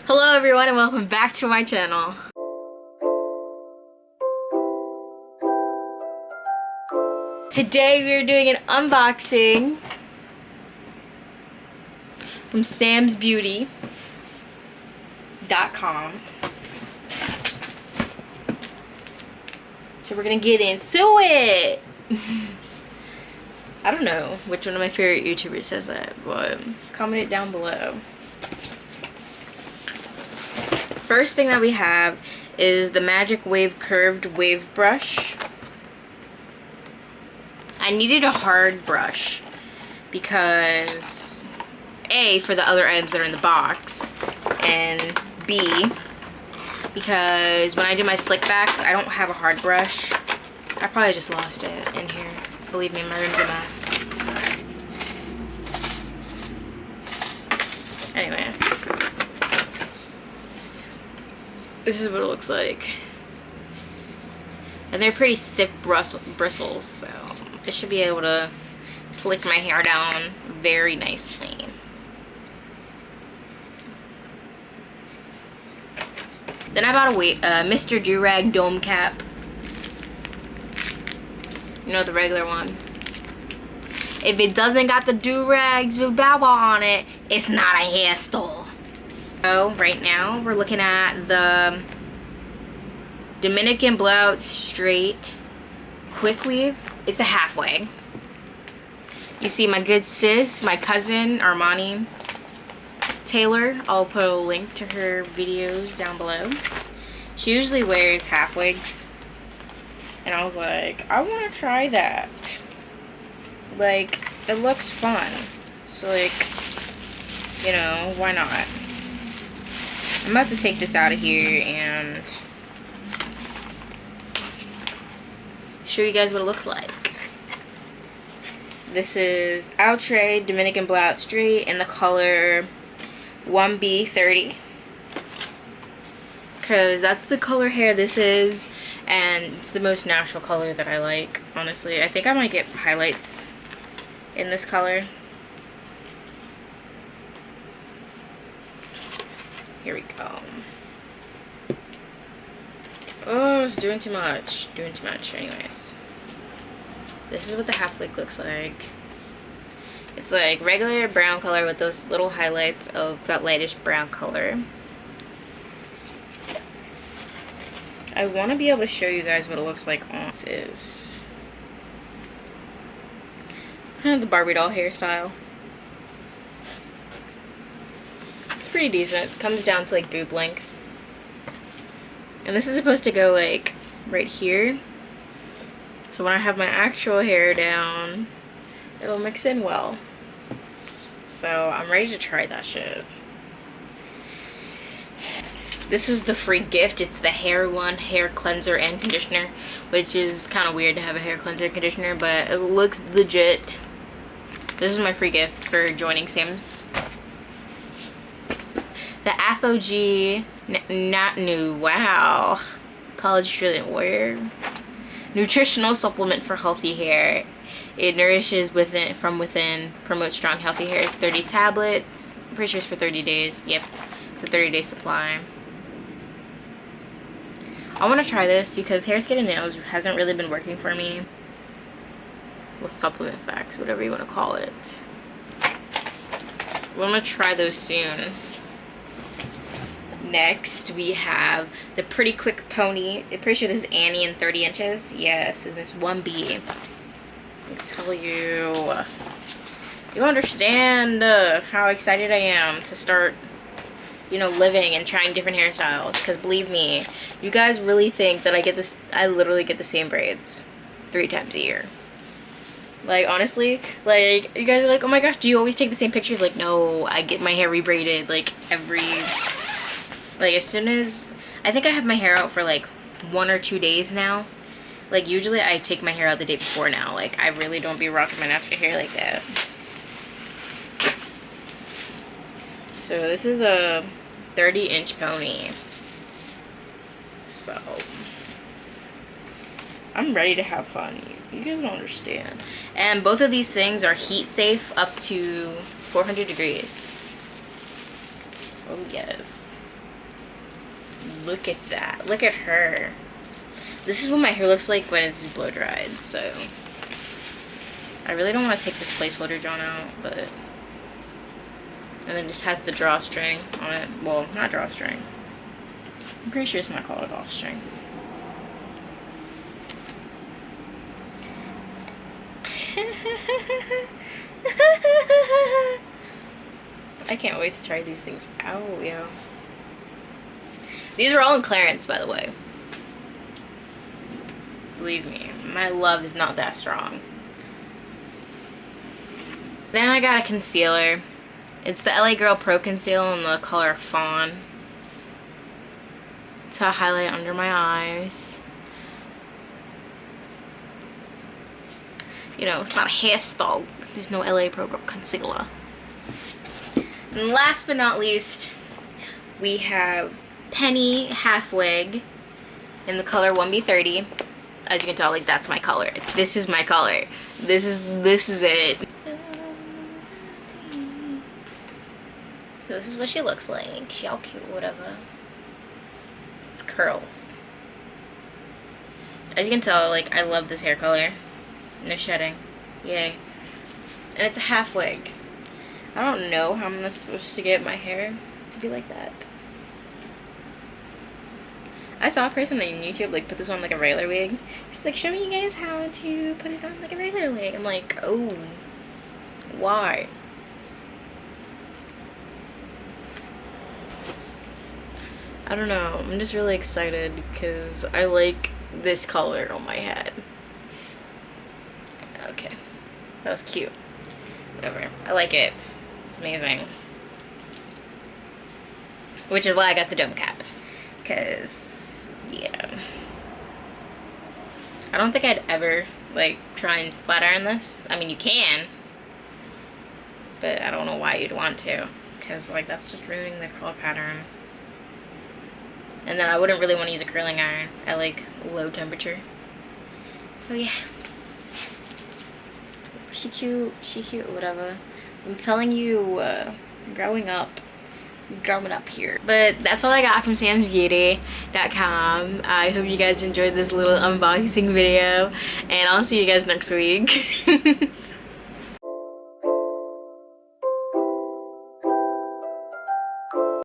Hello everyone and welcome back to my channel. Today we are doing an unboxing from samsbeauty.com. So we're gonna get into it. I don't know which one of my favorite YouTubers says that, but comment it down below. First thing that we have is the Magic Wave Curved Wave Brush. I needed a hard brush because A, for the other items that are in the box, and B, because when I do my slick backs, I don't have a hard brush. I probably just lost it in here. Believe me, my room's a mess. Anyways. This is what it looks like. And they're pretty stiff bristles, so I should be able to slick my hair down very nicely. Then I bought a Mr. Do-Rag Dome Cap. You know, the regular one. If it doesn't got the do-rags with bow on it, it's not a hair store. So right now we're looking at the Dominican Blowout Straight Quick Weave. It's a half wig. You see my good sis, my cousin Armani Taylor. I'll put a link to her videos down below. She usually wears half wigs, and I was like, I want to try that. Like, it looks fun, so like, you know, why not? I'm about to take this out of here and show you guys what it looks like. This is Outre Dominican Blowout Straight in the color 1B30. Because that's the color hair this is, and it's the most natural color that I like, honestly. I think I might get highlights in this color. Here we go. Oh, it's doing too much. Doing too much. Anyways. This is what the half wig looks like. It's like regular brown color with those little highlights of that lightish brown color. I want to be able to show you guys what it looks like on this is. The Barbie doll hairstyle. Pretty decent. Comes down to like boob length. And this is supposed to go like right here. So when I have my actual hair down, it'll mix in well. So I'm ready to try that shit. This was the free gift. It's the Hair One hair cleanser and conditioner, which is kind of weird to have a hair cleanser and conditioner, but it looks legit. This is my free gift for joining Sam's. The AFOG Not New, wow, College Student Warrior nutritional supplement for healthy hair. It nourishes from within, promotes strong healthy hair. It's 30 tablets. I'm pretty sure it's for 30 days. Yep, it's a 30-day supply. I want to try this because hair, skin, and nails hasn't really been working for me. Well, supplement facts, whatever you want to call it. I'm gonna try those soon. Next, we have the Pretty Quick Pony. I'm pretty sure this is Annie in 30 inches. Yes, and this 1B. Let me tell you. You understand how excited I am to start, you know, living and trying different hairstyles. Because believe me, you guys really think that I literally get the same braids 3 times a year. Like, honestly, like, you guys are like, oh my gosh, do you always take the same pictures? Like, no, I get my hair rebraided, like, like, as soon as, I think I have my hair out for, like, 1 or 2 days now. Like, usually I take my hair out the day before now. Like, I really don't be rocking my natural hair like that. So, this is a 30-inch pony. So, I'm ready to have fun. You guys don't understand. And both of these things are heat safe up to 400 degrees. Oh, yes. Look at that. Look at her. This is what my hair looks like when it's blow dried, so. I really don't want to take this placeholder drawn out, but. And then just has the drawstring on it. Well, not drawstring. I'm pretty sure it's not called a drawstring. I can't wait to try these things out, yo. These are all in clearance, by the way. Believe me, my love is not that strong. Then I got a concealer. It's the LA Girl Pro Conceal in the color Fawn. To highlight under my eyes. You know, it's not a hairstyle. There's no LA Pro Concealer. And last but not least, we have Penny Half Wig in the color 1B30. As you can tell, like, that's my color. This is my color. This is it. So this is what she looks like. She all cute, whatever. It's curls. As you can tell, like, I love this hair color. No shedding. Yay. And it's a half wig. I don't know how I'm supposed to get my hair to be like that. I saw a person on YouTube, like, put this on, like, a regular wig. She's like, show me you guys how to put it on, like, a regular wig. I'm like, oh. Why? I don't know. I'm just really excited because I like this color on my head. Okay. That was cute. Whatever. I like it. It's amazing. Which is why I got the dome cap. Because, yeah. I don't think I'd ever, like, try and flat iron this. I mean, you can. But I don't know why you'd want to. Because, like, that's just ruining the curl pattern. And then I wouldn't really want to use a curling iron at, like, low temperature. So, yeah. She cute, whatever. I'm telling you, growing up here. But that's all I got from samsbeauty.com. I hope you guys enjoyed this little unboxing video, and I'll see you guys next week.